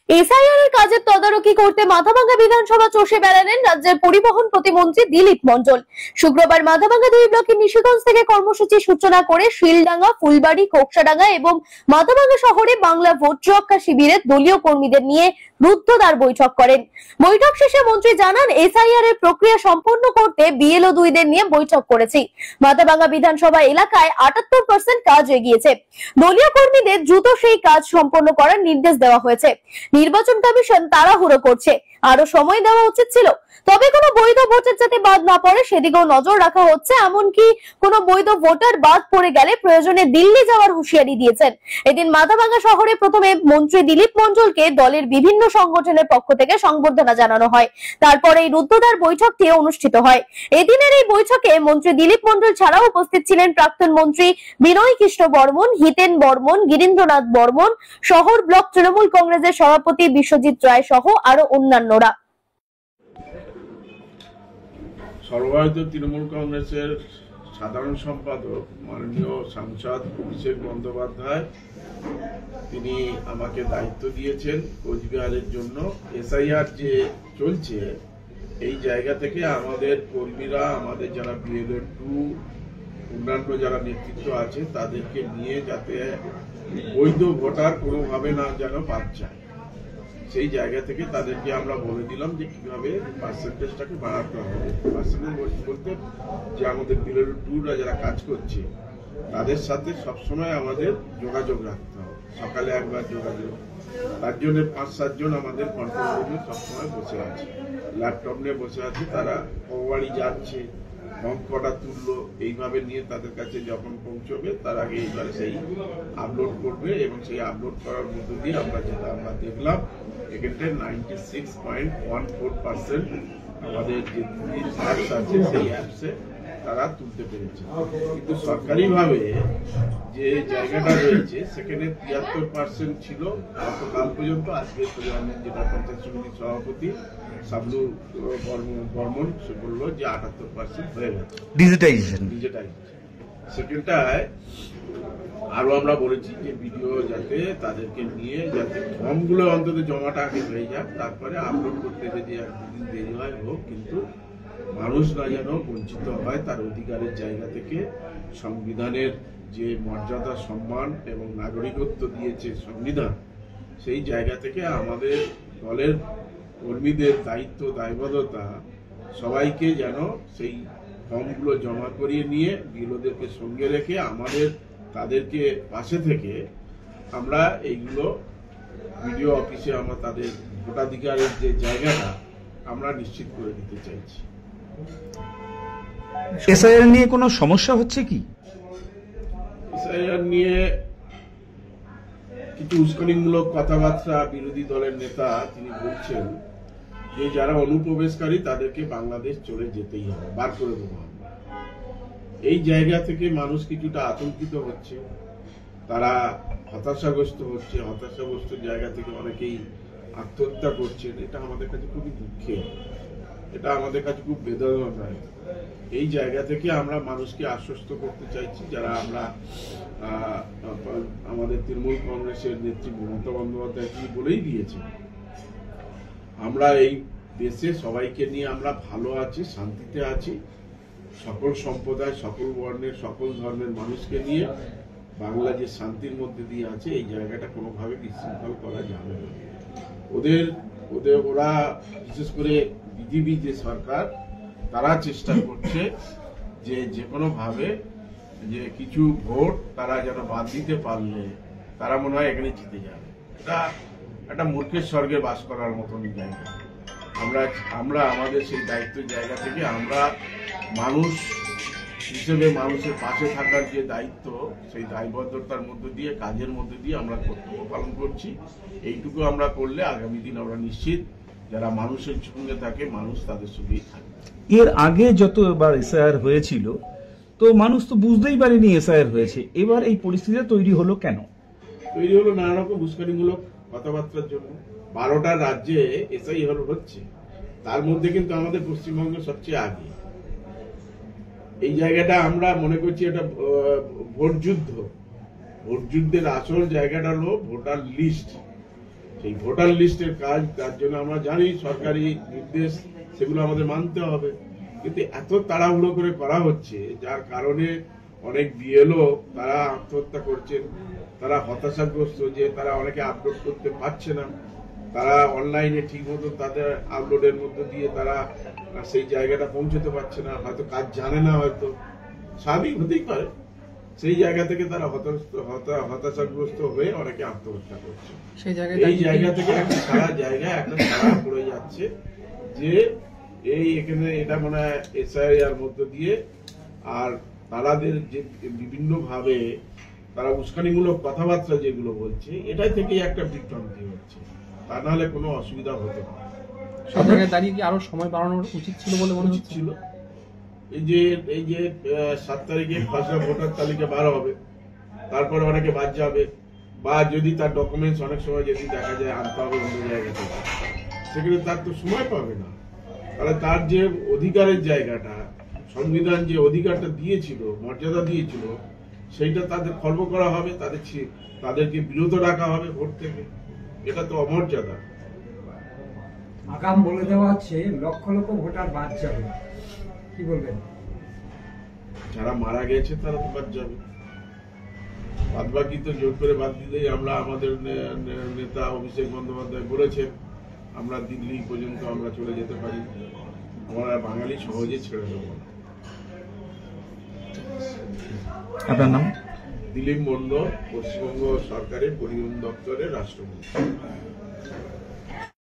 SIR এর কাজের তদারকি করতে মাথাভাঙ্গা বিধানসভা চষে বেড়ালেন রাজ্যের পরিবহন প্রতিমন্ত্রী দিলীপ মণ্ডল। শুক্রবার মাথাভাঙ্গা 2 ব্লকের নিশিগঞ্জ থেকে কর্মসূচি সূচনা করে শিলডাঙ্গা, ফুলবাড়ি, কোকসাডাঙ্গা এবং মাথাভাঙ্গা শহরে বাংলা ভোট রক্ষা শিবিরের দলীয় কর্মীদের নিয়ে রুদ্ধদ্বার বৈঠক করেন। বৈঠক শেষে মন্ত্রী জানান, এসআইআর এর প্রক্রিয়া সম্পন্ন করতে বিএলও 2দের নিয়ে বৈঠক করেছি। মাথাভাঙ্গা বিধানসভা এলাকায় 78% কাজ এগিয়েছে। দলীয় কর্মীদের দ্রুত সেই কাজ সম্পন্ন করার নির্দেশ দেওয়া হয়েছে। নির্বাচন কমিশন তাড়াহুড়ো করছে, আরো সময় দেওয়া উচিত ছিল। তবে কোনো বৈধ ভোটার যাতে বাদ না পড়ে সেদিকেও নজর রাখা হচ্ছে। এমনকি কোনো বৈধ ভোটার বাদ পড়ে গেলে প্রয়োজনে দিল্লি যাওয়ার হুঁশিয়ারি দিয়েছেন। এদিন মাথাভাঙ্গা শহরে প্রথমে মন্ত্রী দিলীপ মণ্ডলকে দলের বিভিন্ন সংগঠনের পক্ষ থেকে সংবর্ধনা জানানো হয়। তারপরে এই রুদ্ধদ্বার বৈঠকটি অনুষ্ঠিত হয়। এদিনের এই বৈঠকে মন্ত্রী দিলীপ মণ্ডল ছাড়াও উপস্থিত ছিলেন প্রাক্তন মন্ত্রী বিনয় কৃষ্ণ বর্মন, হিতেন বর্মন, গিরীন্দ্রনাথ বর্মন, শহর ব্লক তৃণমূল কংগ্রেসের সভাপতি বিশ্বজিৎ রায় সহ আরো অন্যান্যরা। সর্বভারতীয় তৃণমূল কংগ্রেসের সাধারণ সম্পাদক মাননীয় সাংসদ অভিষেক বন্দ্যোপাধ্যায় তিনি আমাকে দায়িত্ব দিয়েছেন কোচবিহারের জন্য। এসআইআর যে চলছে এই জায়গা থেকে আমাদের কর্মীরা, আমাদের যারা বিএলও 2 অন্যান্য যারা নেতৃত্ব আছে তাদেরকে নিয়ে যাতে বৈধ ভোটার কোনোভাবে না যেন বাদ যায়, সেই জায়গা থেকে তাদেরকে আমরা বলে দিলাম যে কিভাবে পার্সেন্টেজটাকে বাড়াতে হবে। পার্সেন্টেজ বলতে যে আমাদের বিএলও 2রা যারা কাজ করছে তাদের সাথে সবসময় আমাদের যোগাযোগ রাখতে হবে, সকালে একবার যোগাযোগ। তার জন্য 5-7 জন আমাদের কন্ট্রোল রুমে সবসময় বসে আছে, ল্যাপটপ নিয়ে বসে আছে। তারা কবাড়ি যাচ্ছে, ফর্ম কটা তুললো, এইভাবে নিয়ে তাদের কাছে যখন পৌঁছবে তার আগে এইবার সেই আপলোড করবে এবং সেই আপলোড করার মধ্য দিয়ে আমরা যেটা আমরা দেখলাম এখানটায় 96.14% আমাদের যে অ্যাপস আছে সেই অ্যাপসে তারা তুলতে পেরেছে। কিন্তু সরকারিভাবে যে জায়গাটা রয়েছে সেখানে 73% ছিল গতকাল পর্যন্ত। আজকে যেটা পঞ্চায়েত সমিতির সভাপতি সাবলু বর্মন সে বললো যে 78% হয়ে গেছে ডিজিটাইজেশন। সেখানটায় আরো আমরা বলেছি যে ভিডিও যাতে তাদেরকে নিয়ে যাতে ফর্মগুলো অন্তত জমাটা আগে হয়ে যাক, তারপরে আপলোড করতে যদি 1-2 দিন দেরি হয় হোক, কিন্তু মানুষ না যেন বঞ্চিত হয় তার অধিকারের জায়গা থেকে। সংবিধানের যে মর্যাদা, সম্মান এবং নাগরিকত্ব দিয়েছে সংবিধান, সেই জায়গা থেকে আমাদের দলের কর্মীদের দায়িত্ব, দায়বদ্ধতা সবাইকে যেন সেই ফর্মগুলো জমা করিয়ে নিয়ে বিএলওদেরকে সঙ্গে রেখে আমাদের তাদেরকে পাশে থেকে আমরা এইগুলো বিডিও অফিসে আমরা তাদের ভোটাধিকারের যে জায়গাটা আমরা নিশ্চিত করে দিতে চাইছি। এসআইআর নিয়ে কোনো সমস্যা হচ্ছে কি? এসআইআর নিয়ে কিছু উস্কানিমূলক কথাবার্তা বিরোধী দলের নেতা তিনি বলছেন যে যারা অনুপ্রবেশকারী তাদেরকে বাংলাদেশ চলে যেতেই হবে, বার করে দেবো। এই জায়গা থেকে মানুষ কিছুটা আতঙ্কিত হচ্ছে, তারা হতাশাগ্রস্ত হচ্ছে। হতাশাগ্রস্ত জায়গা থেকে অনেকেই আত্মহত্যা করছেন। এটা আমাদের কাছে খুবই দুঃখের, এটা আমাদের কাছে খুব বেদনাদায়ক। এই জায়গা থেকে আমরা মানুষকে আশ্বস্ত করতে চাইছি, যারা আমরা আমাদের তৃণমূল কংগ্রেসের নেত্রী মমতা বন্দ্যোপাধ্যায় তিনি বলেই দিয়েছেন, আমরা এই দেশে সবাইকে নিয়ে আমরা ভালো আছি, শান্তিতে আছি। সকল সম্প্রদায়, সকল বর্ণের, সকল ধর্মের মানুষকে নিয়ে বাংলা যে শান্তির মধ্যে দিয়ে আছে, এই জায়গাটা কোনোভাবে বিশৃঙ্খল করা যাবে না। ওরা বিশেষ করে বিজেপি যে সরকার, তারা চেষ্টা করছে যে কোনো ভাবে যে কিছু ভোট তারা যেন বাদ দিতে পারলে তারা মনে হয় এখানে জিতে যাবে। এটা একটা মূর্খের স্বর্গে বাস করার মতন জায়গা। আমরা আমাদের সেই দায়িত্বের জায়গা থেকে আমরা মানুষ হিসেবে মানুষের পাশে থাকার যে দায়িত্ব, সেই দায়বদ্ধতার মধ্য দিয়ে, কাজের মধ্য দিয়ে আমরা কর্তব্য পালন করছি। এইটুকু আমরা করলে আগামী দিন আমরা নিশ্চিত যারা মানুষের সঙ্গে থাকে, মানুষ তাদের সঙ্গেই থাকে। এর আগে যতবার এসআইআর হয়েছিল তো মানুষ তো বুঝতেই পারেনি এসআইআর হয়েছে, এবার এই পরিস্থিতি তৈরি হলো কেন? তৈরি হলো নানা রকম উস্কানিমূলক কথাবার্তার জন্য। 12টা রাজ্যে এসআইআর হচ্ছে, তার মধ্যে কিন্তু আমাদের পশ্চিমবঙ্গ সবচেয়ে আগে। এই জায়গাটা আমরা মনে করছি এটা ভোট যুদ্ধ। ভোট যুদ্ধের আসল জায়গাটা হলো ভোটার লিস্ট। এই ভোটার লিস্টের কাজ, তার জন্য আমরা জানি সরকারি নির্দেশ, সেগুলো আমাদের মানতে হবে, কিন্তু এত তাড়াহুড়ো করে করা হচ্ছে যার কারণে অনেক বিএলও তারা আত্মহত্যা করছেন, তারা হতাশাগ্রস্ত যে তারা অনেকে আপলোড করতে পারছে না, তারা অনলাইনে ঠিক মতো তাদের আপলোডের মধ্যে দিয়ে তারা সেই জায়গাটা পৌঁছতে পারছে না, হয়তো কাজ জানে না, হয়তো স্বাভাবিক হতেই পারে, সেই জায়গা থেকে তারা হতাশাগ্রস্ত হয়ে অনেকে আত্মহত্যা করছে। এই জায়গা থেকে একটা সারা জায়গায় একটা সারা পড়ে যাচ্ছে যে এই এখানে এটা মনে হয় এসআইআর মধ্য দিয়ে, আর তাদের যে বিভিন্ন ভাবে তারা উস্কানিমূলক কথাবার্তা যেগুলো বলছে, এটাই থেকেই একটা বিভ্রান্তি হচ্ছে, তা নাহলে কোনো অসুবিধা হতো না। সব জায়গায় দাঁড়িয়ে কি আরো সময় বাড়ানো উচিত ছিল বলে মনে হচ্ছিল? এই যে 7 তারিখে খসড়া ভোটার তালিকা বার হবে, তারপরে অনেকে বাদ যাবে, বা যদি তার ডকুমেন্টস অনেক সময় যদি দেখা যায় আনতে হবে অন্য জায়গা থেকে, সেখানে তার তো সময় পাবে না। তাহলে তার যে অধিকারের জায়গাটা, সংবিধান যে অধিকারটা দিয়েছিল, মর্যাদা দিয়েছিল, সেইটা তাদের খর্ব করা হবে, তাদেরকে বিরত রাখা হবে ভোট থেকে, এটা তো অমর্যাদা। আগাম বলে দেওয়া হচ্ছে লক্ষ লক্ষ ভোটার বাদ যাবে, কি বলবেন? যারা মারা গেছে তারা তো বাদ যাবে, বাদ বাকি তো জোর করে বাদ দিলেই আমরা, আমাদের নেতা অভিষেক বন্দ্যোপাধ্যায় বলেছেন আমরা দিল্লি পর্যন্ত আমরা চলে যেতে পারি, আমরা বাঙালি সহজে ছেড়ে দেবো না। আপনার নাম? দিলীপ মণ্ডল, পশ্চিমবঙ্গ সরকারের পরিবহন দপ্তরের রাষ্ট্রমন্ত্রী।